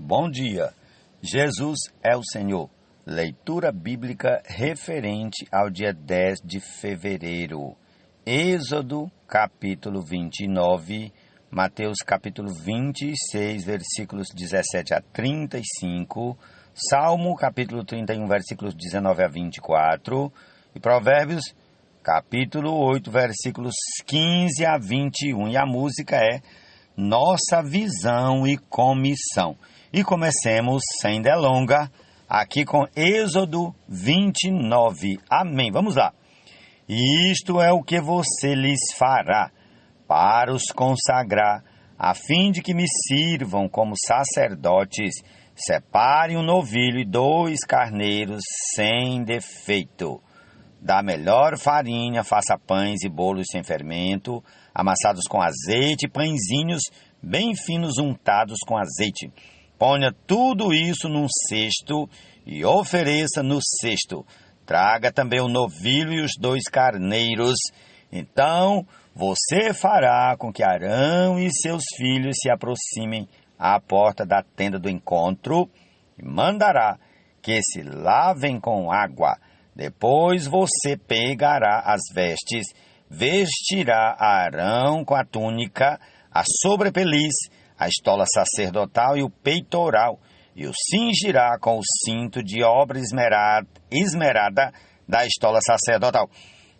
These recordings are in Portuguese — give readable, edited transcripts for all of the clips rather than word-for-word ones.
bom dia. Jesus é o Senhor. Leitura bíblica referente ao dia 10 de fevereiro. Êxodo, capítulo 29, Mateus, capítulo 26, versículos 17 a 35, Salmo, capítulo 31, versículos 19 a 24, e Provérbios, capítulo 8, versículos 15 a 21. E a música é Nossa Visão e Comissão. E comecemos, sem delonga, aqui com Êxodo 29. Amém. Vamos lá. Isto é o que você lhes fará para os consagrar, a fim de que me sirvam como sacerdotes. Separe um novilho e 2 carneiros sem defeito. Da melhor farinha, faça pães e bolos sem fermento, amassados com azeite, pãezinhos bem finos untados com azeite. Ponha tudo isso num cesto e ofereça no cesto. Traga também o novilho e os 2 carneiros. Então você fará com que Arão e seus filhos se aproximem à porta da tenda do encontro e mandará que se lavem com água. Depois você pegará as vestes, vestirá Arão com a túnica, a sobrepeliz, a estola sacerdotal e o peitoral, e o cingirá com o cinto de obra esmerada da estola sacerdotal.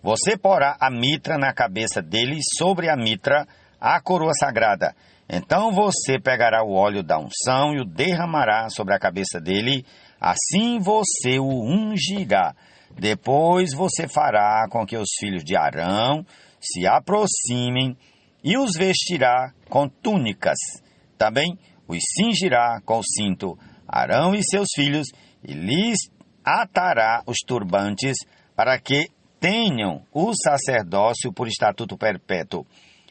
Você porá a mitra na cabeça dele e sobre a mitra a coroa sagrada. Então você pegará o óleo da unção e o derramará sobre a cabeça dele, assim você o ungirá. Depois você fará com que os filhos de Arão se aproximem e os vestirá com túnicas. Também os cingirá com o cinto, Arão e seus filhos, e lhes atará os turbantes para que tenham o sacerdócio por estatuto perpétuo.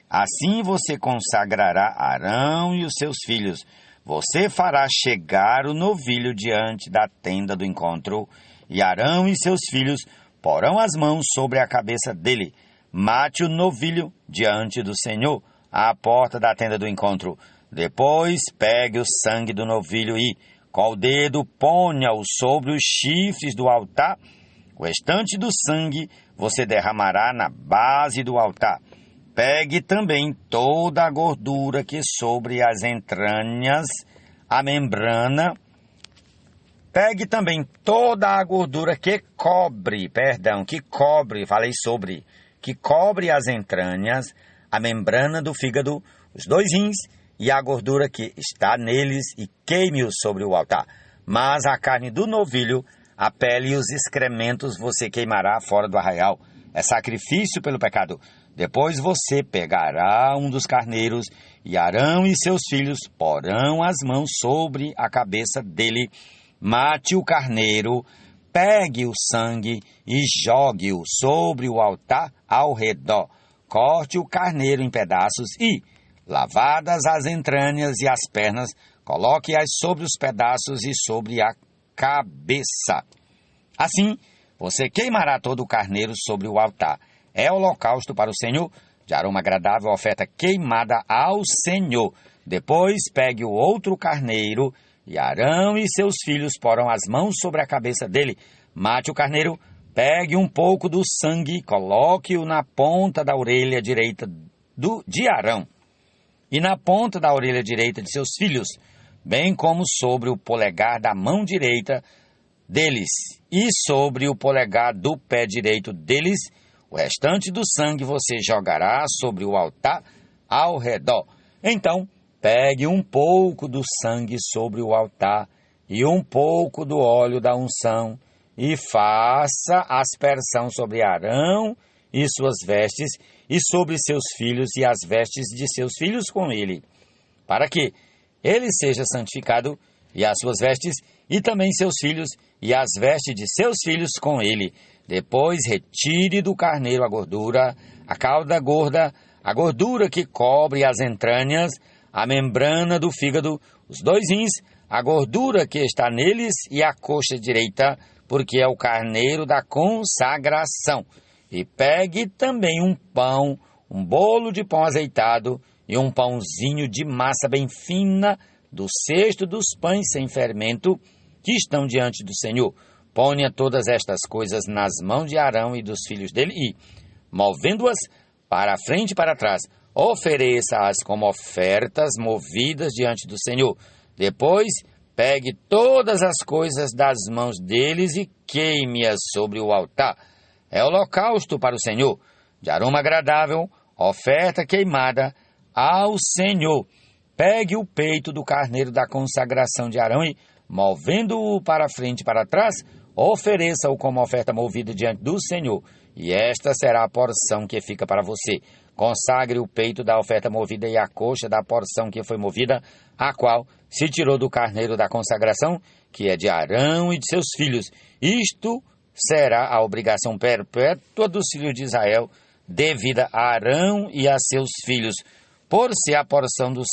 Assim você consagrará Arão e os seus filhos. Você fará chegar o novilho diante da tenda do encontro, e Arão e seus filhos porão as mãos sobre a cabeça dele. Mate o novilho diante do Senhor, à porta da tenda do encontro. Depois pegue o sangue do novilho e, com o dedo, ponha-o sobre os chifres do altar. O restante do sangue você derramará na base do altar. Pegue também toda a gordura que sobre as entranhas, a membrana. Pegue também toda a gordura que cobre as entranhas, a membrana do fígado, os 2 rins e a gordura que está neles e queime-os sobre o altar. Mas a carne do novilho, a pele e os excrementos você queimará fora do arraial. É sacrifício pelo pecado. Depois você pegará um dos carneiros e Arão e seus filhos porão as mãos sobre a cabeça dele. Mate o carneiro, pegue o sangue e jogue-o sobre o altar ao redor. Corte o carneiro em pedaços e, lavadas as entranhas e as pernas, coloque-as sobre os pedaços e sobre a cabeça. Assim, você queimará todo o carneiro sobre o altar. É holocausto para o Senhor, de aroma agradável, oferta queimada ao Senhor. Depois pegue o outro carneiro, e Arão e seus filhos porão as mãos sobre a cabeça dele. Mate o carneiro, pegue um pouco do sangue, coloque-o na ponta da orelha direita de Arão e na ponta da orelha direita de seus filhos, bem como sobre o polegar da mão direita deles e sobre o polegar do pé direito deles. O restante do sangue você jogará sobre o altar ao redor. Então, pegue um pouco do sangue sobre o altar e um pouco do óleo da unção e faça aspersão sobre Arão e suas vestes e sobre seus filhos e as vestes de seus filhos com ele, para que ele seja santificado e as suas vestes e também seus filhos e as vestes de seus filhos com ele. Depois retire do carneiro a gordura, a cauda gorda, a gordura que cobre as entranhas, a membrana do fígado, os 2 rins, a gordura que está neles e a coxa direita, porque é o carneiro da consagração. E pegue também um pão, um bolo de pão azeitado e um pãozinho de massa bem fina do cesto dos pães sem fermento que estão diante do Senhor. Ponha todas estas coisas nas mãos de Arão e dos filhos dele e, movendo-as para a frente e para trás, ofereça-as como ofertas movidas diante do Senhor. Depois, pegue todas as coisas das mãos deles e queime-as sobre o altar. É holocausto para o Senhor, de aroma agradável, oferta queimada ao Senhor. Pegue o peito do carneiro da consagração de Arão e, movendo-o para frente e para trás, ofereça-o como oferta movida diante do Senhor. E esta será a porção que fica para você. Consagre o peito da oferta movida e a coxa da porção que foi movida, a qual se tirou do carneiro da consagração, que é de Arão e de seus filhos. Isto será a obrigação perpétua dos filhos de Israel, devida a Arão e a seus filhos, por ser a porção dos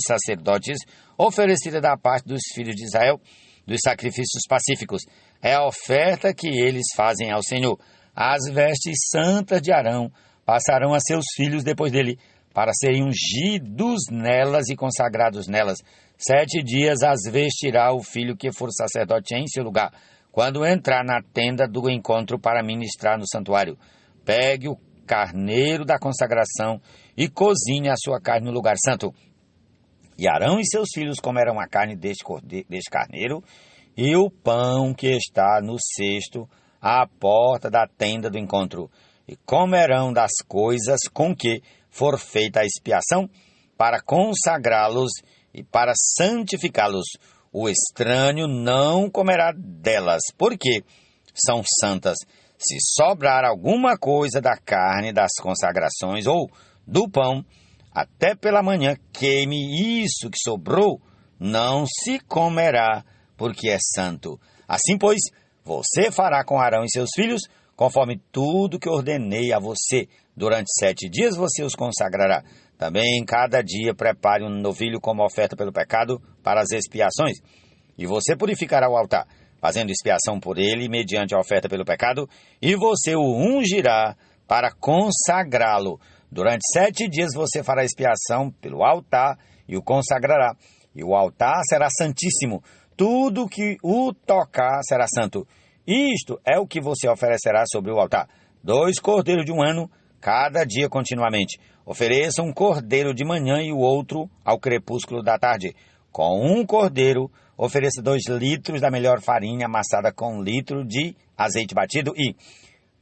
sacerdotes oferecida da parte dos filhos de Israel, dos sacrifícios pacíficos. É a oferta que eles fazem ao Senhor. As vestes santas de Arão passarão a seus filhos depois dele, para serem ungidos nelas e consagrados nelas. 7 dias as vestirá o filho que for sacerdote em seu lugar, quando entrar na tenda do encontro para ministrar no santuário. Pegue o carneiro da consagração e cozinhe a sua carne no lugar santo. E Arão e seus filhos comerão a carne deste carneiro e o pão que está no cesto à porta da tenda do encontro. E comerão das coisas com que for feita a expiação, para consagrá-los e para santificá-los. O estranho não comerá delas, porque são santas. Se sobrar alguma coisa da carne das consagrações ou do pão, até pela manhã queime isso que sobrou, não se comerá, porque é santo. Assim, pois, você fará com Arão e seus filhos, conforme tudo que ordenei a você. Durante 7 dias você os consagrará. Também em cada dia prepare um novilho como oferta pelo pecado para as expiações. E você purificará o altar, fazendo expiação por ele mediante a oferta pelo pecado, e você o ungirá para consagrá-lo. Durante 7 dias você fará expiação pelo altar e o consagrará. E o altar será santíssimo. Tudo que o tocar será santo. Isto é o que você oferecerá sobre o altar: 2 cordeiros de 1 ano, cada dia continuamente. Ofereça um cordeiro de manhã e o outro ao crepúsculo da tarde. Com um cordeiro, ofereça 2 litros da melhor farinha amassada com 1 litro de azeite batido e,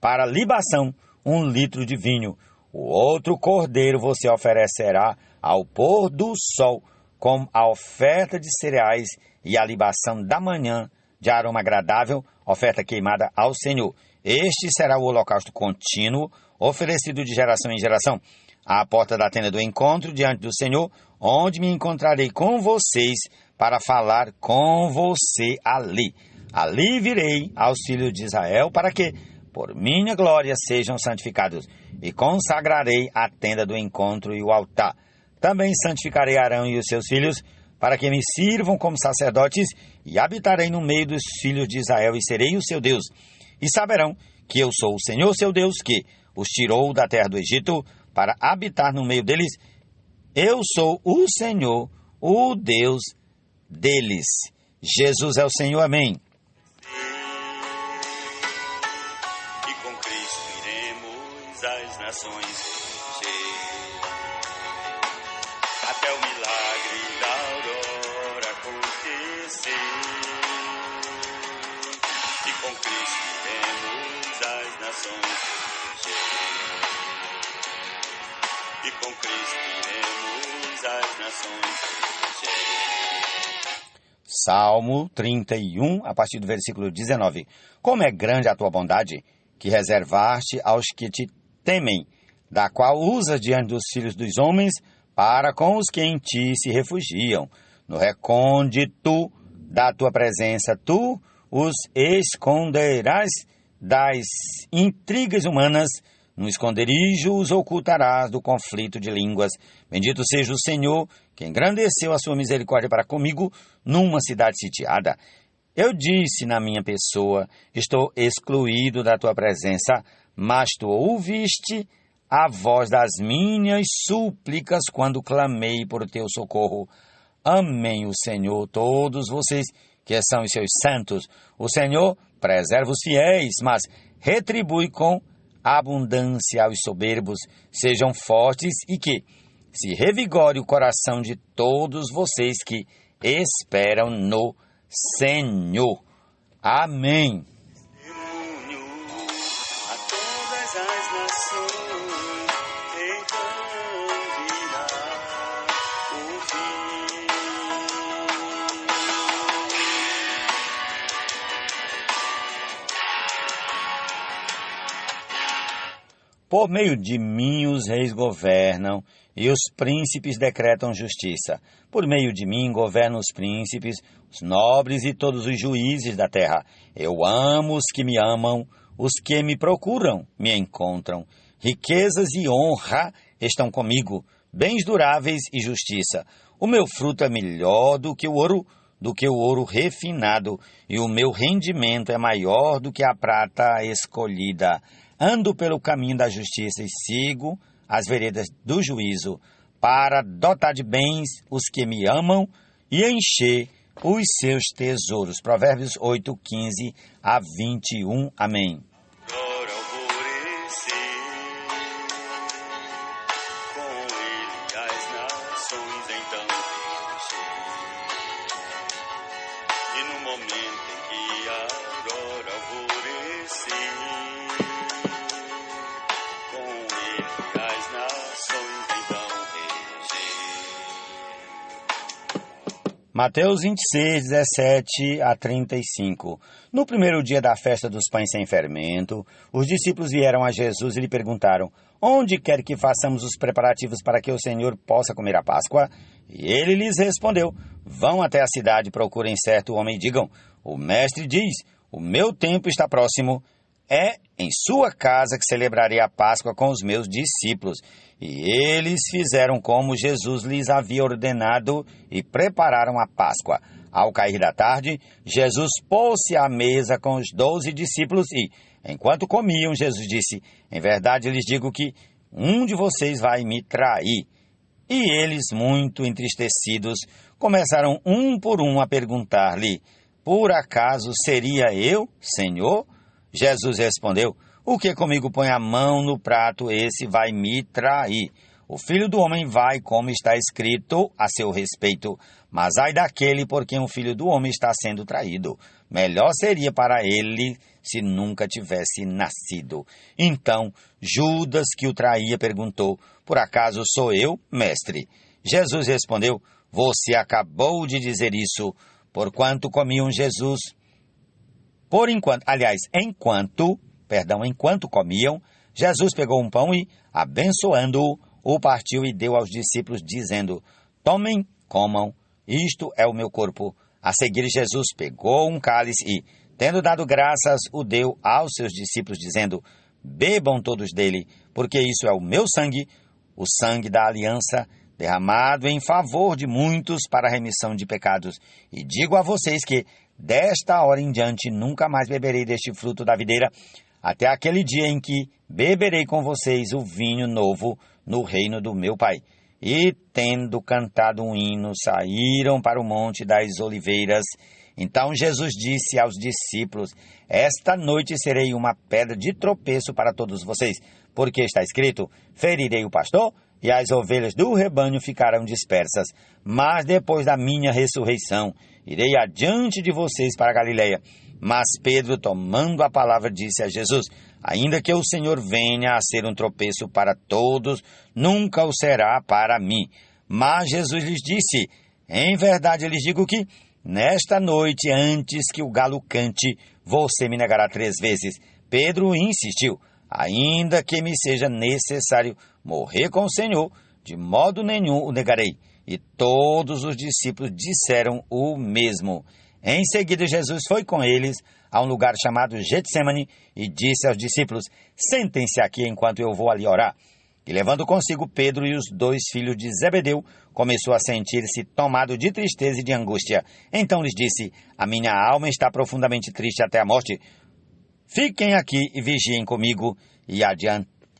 para libação, 1 litro de vinho. O outro cordeiro você oferecerá ao pôr do sol, com a oferta de cereais e a libação da manhã de aroma agradável, oferta queimada ao Senhor. Este será o holocausto contínuo, oferecido de geração em geração, à porta da tenda do encontro, diante do Senhor, onde me encontrarei com vocês para falar com você ali. Ali virei aos filhos de Israel para que, por minha glória, sejam santificados, e consagrarei a tenda do encontro e o altar. Também santificarei Arão e os seus filhos, para que me sirvam como sacerdotes, e habitarei no meio dos filhos de Israel, e serei o seu Deus. E saberão que eu sou o Senhor seu Deus, que os tirou da terra do Egito, para habitar no meio deles. Eu sou o Senhor, o Deus deles. Jesus é o Senhor, amém. E com Cristo iremos às nações, até o milagre da aurora acontecer. E com Cristo iremos às nações, e com Cristo iremos às nações. Salmo 31, a partir do versículo 19. Como é grande a tua bondade, que reservaste aos que te temem, da qual usas diante dos filhos dos homens, para com os que em ti se refugiam. No recôndito da tua presença, tu os esconderás das intrigas humanas, no esconderijo os ocultarás do conflito de línguas. Bendito seja o Senhor, que engrandeceu a sua misericórdia para comigo numa cidade sitiada. Eu disse na minha pessoa: estou excluído da tua presença, mas tu ouviste a voz das minhas súplicas quando clamei por teu socorro. Amém o Senhor, todos vocês que são os seus santos. O Senhor preserva os fiéis, mas retribui com abundância aos soberbos. Sejam fortes e que se revigore o coração de todos vocês que esperam no Senhor. Amém. Testemunho a todas as nações, então virá o fim. Por meio de mim os reis governam e os príncipes decretam justiça. Por meio de mim governam os príncipes, os nobres e todos os juízes da terra. Eu amo os que me amam, os que me procuram me encontram. Riquezas e honra estão comigo, bens duráveis e justiça. O meu fruto é melhor do que o ouro refinado, e o meu rendimento é maior do que a prata escolhida. Ando pelo caminho da justiça e sigo as veredas do juízo, para dotar de bens os que me amam e encher os seus tesouros. Provérbios 8, 15 a 21. Amém. Glória alvorecer, com ele as nações então encher. E no momento em que a aurora alvorecer, com ele as nações então encher. Mateus 26, 17 a 35. No primeiro dia da festa dos pães sem fermento, os discípulos vieram a Jesus e lhe perguntaram: onde quer que façamos os preparativos para que o Senhor possa comer a Páscoa? E ele lhes respondeu: vão até a cidade, procurem certo homem e digam: o mestre diz, o meu tempo está próximo, é em sua casa que celebrarei a Páscoa com os meus discípulos. E eles fizeram como Jesus lhes havia ordenado e prepararam a Páscoa. Ao cair da tarde, Jesus pôs-se à mesa com os 12 discípulos e, enquanto comiam, Jesus disse: em verdade lhes digo que um de vocês vai me trair. E eles, muito entristecidos, começaram um por um a perguntar-lhe: por acaso seria eu, Senhor? Jesus respondeu: o que comigo põe a mão no prato, esse vai me trair. O Filho do Homem vai, como está escrito a seu respeito, mas ai daquele por quem o Filho do Homem está sendo traído. Melhor seria para ele se nunca tivesse nascido. Então, Judas, que o traía, perguntou: por acaso sou eu, mestre? Jesus respondeu: você acabou de dizer isso, porquanto comiam enquanto comiam, Jesus pegou um pão e, abençoando-o, o partiu e deu aos discípulos, dizendo: tomem, comam, isto é o meu corpo. A seguir, Jesus pegou um cálice e, tendo dado graças, o deu aos seus discípulos, dizendo: bebam todos dele, porque isso é o meu sangue, o sangue da aliança, derramado em favor de muitos para a remissão de pecados. E digo a vocês que, desta hora em diante, nunca mais beberei deste fruto da videira, até aquele dia em que beberei com vocês o vinho novo no reino do meu Pai. E, tendo cantado um hino, saíram para o Monte das Oliveiras. Então Jesus disse aos discípulos: esta noite serei uma pedra de tropeço para todos vocês, porque está escrito: ferirei o pastor, e as ovelhas do rebanho ficarão dispersas. Mas depois da minha ressurreição, irei adiante de vocês para a Galileia. Mas Pedro, tomando a palavra, disse a Jesus: ainda que o Senhor venha a ser um tropeço para todos, nunca o será para mim. Mas Jesus lhes disse: em verdade lhes digo que, nesta noite, antes que o galo cante, você me negará 3 vezes. Pedro insistiu: ainda que me seja necessário morrer com o Senhor, de modo nenhum o negarei. E todos os discípulos disseram o mesmo. Em seguida, Jesus foi com eles a um lugar chamado Getsêmani e disse aos discípulos: sentem-se aqui enquanto eu vou ali orar. E levando consigo Pedro e os 2 filhos de Zebedeu, começou a sentir-se tomado de tristeza e de angústia. Então lhes disse: a minha alma está profundamente triste até a morte. Fiquem aqui e vigiem comigo.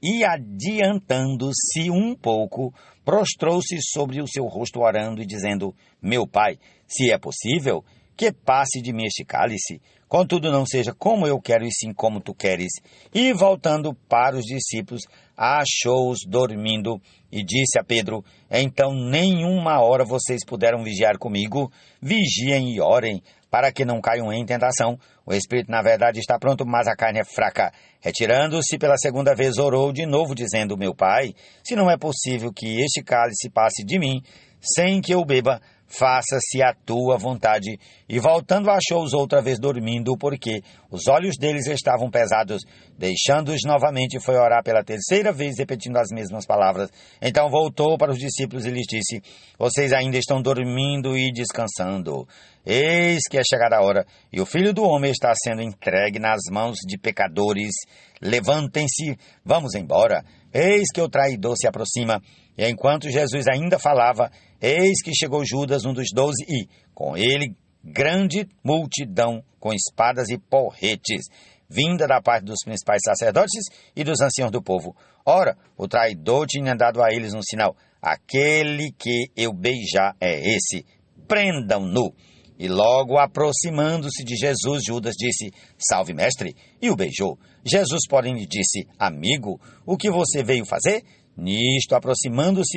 e, adiantando-se um pouco, prostrou-se sobre o seu rosto orando e dizendo: Meu Pai, se é possível, que passe de mim este cálice, contudo não seja como eu quero e sim como tu queres. E voltando para os discípulos, achou-os dormindo e disse a Pedro: Então nenhuma hora vocês puderam vigiar comigo? Vigiem e orem, para que não caiam em tentação. O espírito, na verdade, está pronto, mas a carne é fraca. Retirando-se pela segunda vez, orou de novo, dizendo: Meu Pai, se não é possível que este cálice passe de mim, sem que eu beba, faça-se a tua vontade. E voltando, achou-os outra vez dormindo, porque os olhos deles estavam pesados. Deixando-os novamente, foi orar pela terceira vez, repetindo as mesmas palavras. Então voltou para os discípulos e lhes disse: Vocês ainda estão dormindo e descansando. Eis que é chegada a hora, e o Filho do Homem está sendo entregue nas mãos de pecadores. Levantem-se, vamos embora. Eis que o traidor se aproxima. E enquanto Jesus ainda falava, eis que chegou Judas, um dos 12, e, com ele, grande multidão, com espadas e porretes, vinda da parte dos principais sacerdotes e dos anciãos do povo. Ora, o traidor tinha dado a eles um sinal: aquele que eu beijar é esse, prendam-no. E logo aproximando-se de Jesus, Judas disse: Salve, mestre, e o beijou. Jesus, porém, lhe disse: Amigo, o que você veio fazer? Nisto, aproximando-se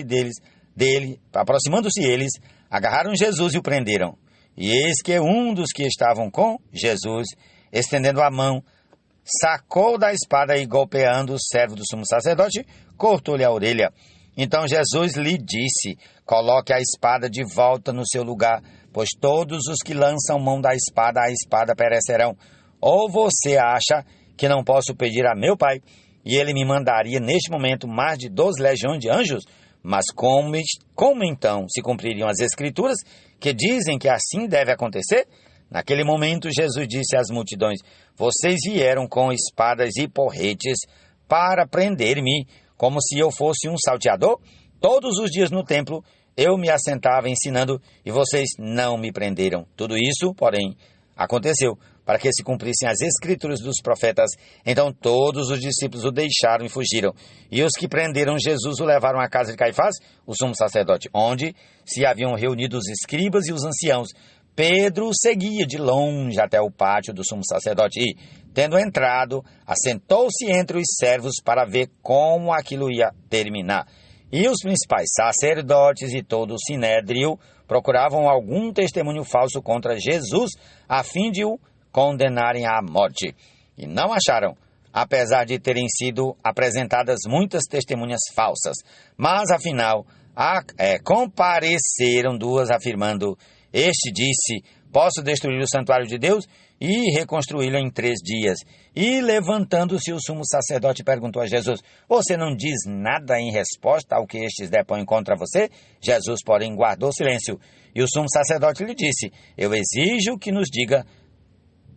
eles, agarraram Jesus e o prenderam. E eis que um dos que estavam com Jesus, estendendo a mão, sacou da espada e, golpeando o servo do sumo sacerdote, cortou-lhe a orelha. Então Jesus lhe disse: Coloque a espada de volta no seu lugar, pois todos os que lançam mão da espada, a espada perecerão. Ou você acha que não posso pedir a meu Pai, e ele me mandaria neste momento mais de 12 legiões de anjos? Mas como então se cumpririam as Escrituras, que dizem que assim deve acontecer? Naquele momento Jesus disse às multidões: Vocês vieram com espadas e porretes para prender-me, como se eu fosse um salteador? Todos os dias no templo eu me assentava ensinando, e vocês não me prenderam. Tudo isso, porém, aconteceu para que se cumprissem as Escrituras dos profetas. Então todos os discípulos o deixaram e fugiram. E os que prenderam Jesus o levaram à casa de Caifás, o sumo sacerdote, onde se haviam reunido os escribas e os anciãos. Pedro seguia de longe até o pátio do sumo sacerdote e, tendo entrado, assentou-se entre os servos para ver como aquilo ia terminar. E os principais sacerdotes e todo o sinédrio procuravam algum testemunho falso contra Jesus, a fim de o condenarem à morte. E não acharam, apesar de terem sido apresentadas muitas testemunhas falsas. Mas, afinal, compareceram duas, afirmando: Este disse: Posso destruir o santuário de Deus e reconstruí-lo em 3 dias. E, levantando-se, o sumo sacerdote perguntou a Jesus: Você não diz nada em resposta ao que estes depõem contra você? Jesus, porém, guardou silêncio. E o sumo sacerdote lhe disse: Eu exijo que nos diga,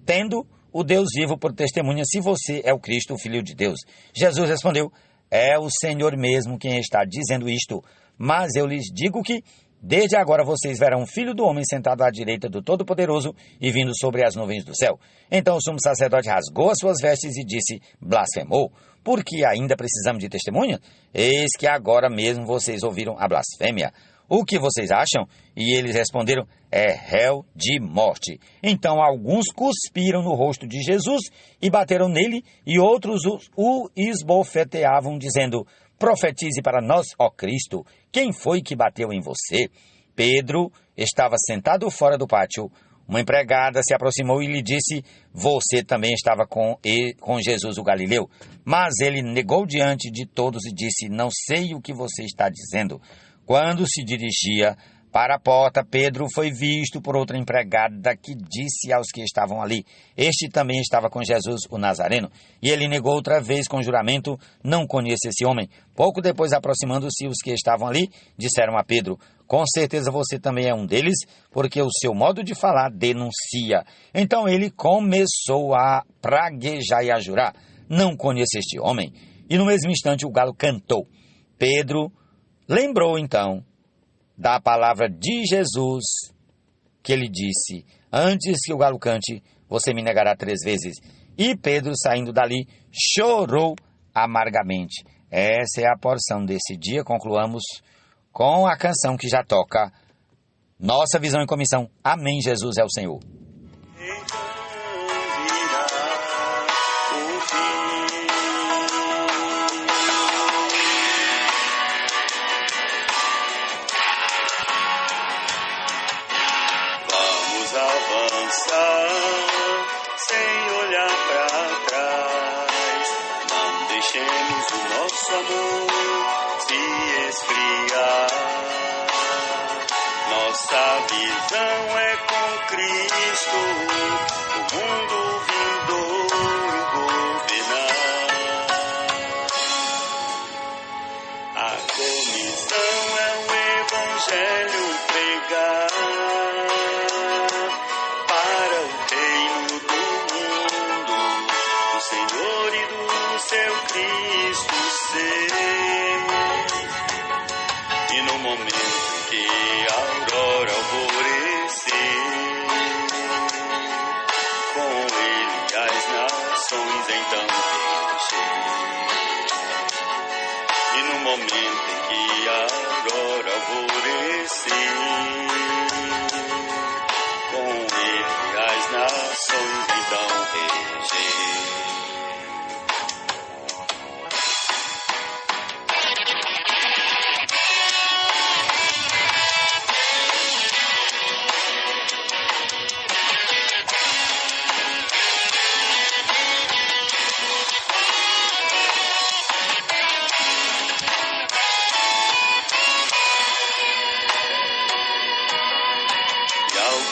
tendo o Deus vivo por testemunha, se você é o Cristo, o Filho de Deus. Jesus respondeu: É o Senhor mesmo quem está dizendo isto. Mas eu lhes digo que, desde agora vocês verão o Filho do Homem sentado à direita do Todo-Poderoso e vindo sobre as nuvens do céu. Então o sumo sacerdote rasgou as suas vestes e disse: Blasfemou, porque ainda precisamos de testemunha? Eis que agora mesmo vocês ouviram a blasfêmia. O que vocês acham? E eles responderam: É réu de morte. Então alguns cuspiram no rosto de Jesus e bateram nele, e outros o esbofeteavam, dizendo: Profetize para nós, ó Cristo, quem foi que bateu em você? Pedro estava sentado fora do pátio. Uma empregada se aproximou e lhe disse: Você também estava com Jesus o Galileu. Mas ele negou diante de todos e disse: Não sei o que você está dizendo. Quando se dirigia para a porta, Pedro foi visto por outra empregada que disse aos que estavam ali: Este também estava com Jesus, o Nazareno. E ele negou outra vez com juramento: Não conheço esse homem. Pouco depois, aproximando-se os que estavam ali, disseram a Pedro: Com certeza você também é um deles, porque o seu modo de falar denuncia. Então ele começou a praguejar e a jurar: Não conheço este homem. E no mesmo instante o galo cantou. Pedro lembrou então da palavra de Jesus, que ele disse: Antes que o galo cante, você me negará 3 vezes. E Pedro, saindo dali, chorou amargamente. Essa é a porção desse dia. Concluamos com a canção que já toca nossa visão em comissão. Amém, Jesus é o Senhor. Então virá o fim. Vamos avançar sem olhar para trás. Não deixemos o nosso amor se esfriar. Nossa visão é com Cristo, o mundo vindouro governar. A comissão é o Evangelho pregar para o reino do mundo, do Senhor e do seu Cristo ser. E no momento que a aurora alvorecer, com ele as nações então encher. E no momento em que a aurora alvorecer, com ele as nações então encher.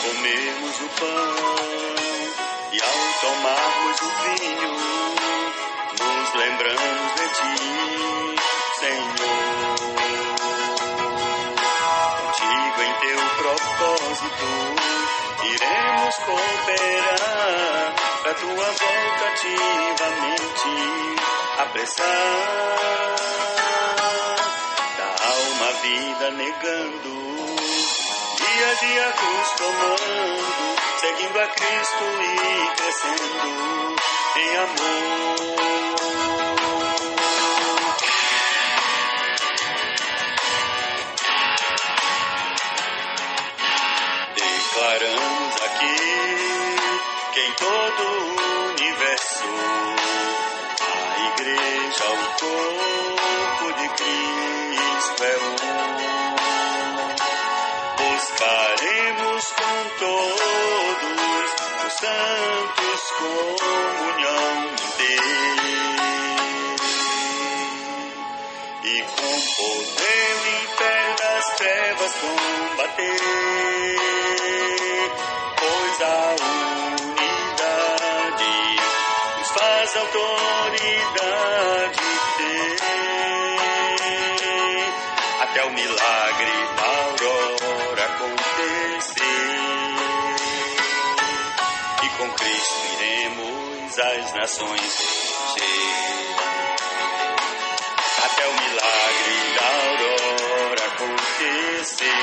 Comermos o pão e ao tomarmos o vinho, nos lembramos de ti, Senhor. Contigo em teu propósito iremos cooperar pra tua volta ativamente apressar. Da alma a vida negando, dia a dia cruz tomando, seguindo a Cristo e crescendo em amor. Declaramos aqui que em todo o universo a igreja, o corpo de Cristo é um. Buscaremos com todos os santos comunhão ter, e com poder o império das trevas combater, pois a unidade nos faz autoridade ter, até o milagre da aurora acontecer. E com Cristo iremos as nações encher, até o milagre da aurora acontecer.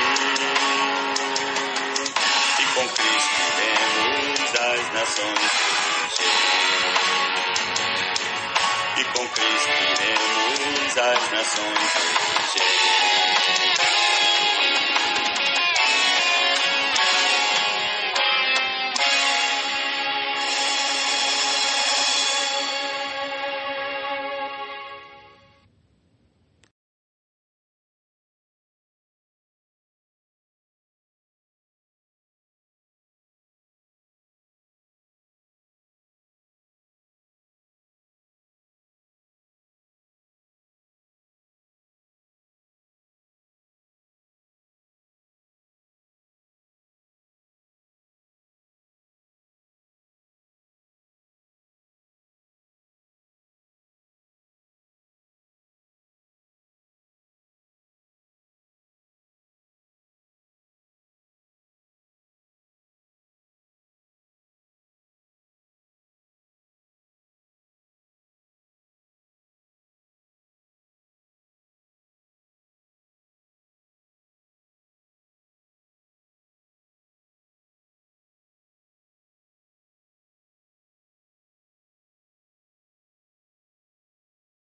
E com Cristo iremos as nações encher, e com Cristo iremos as nações encher.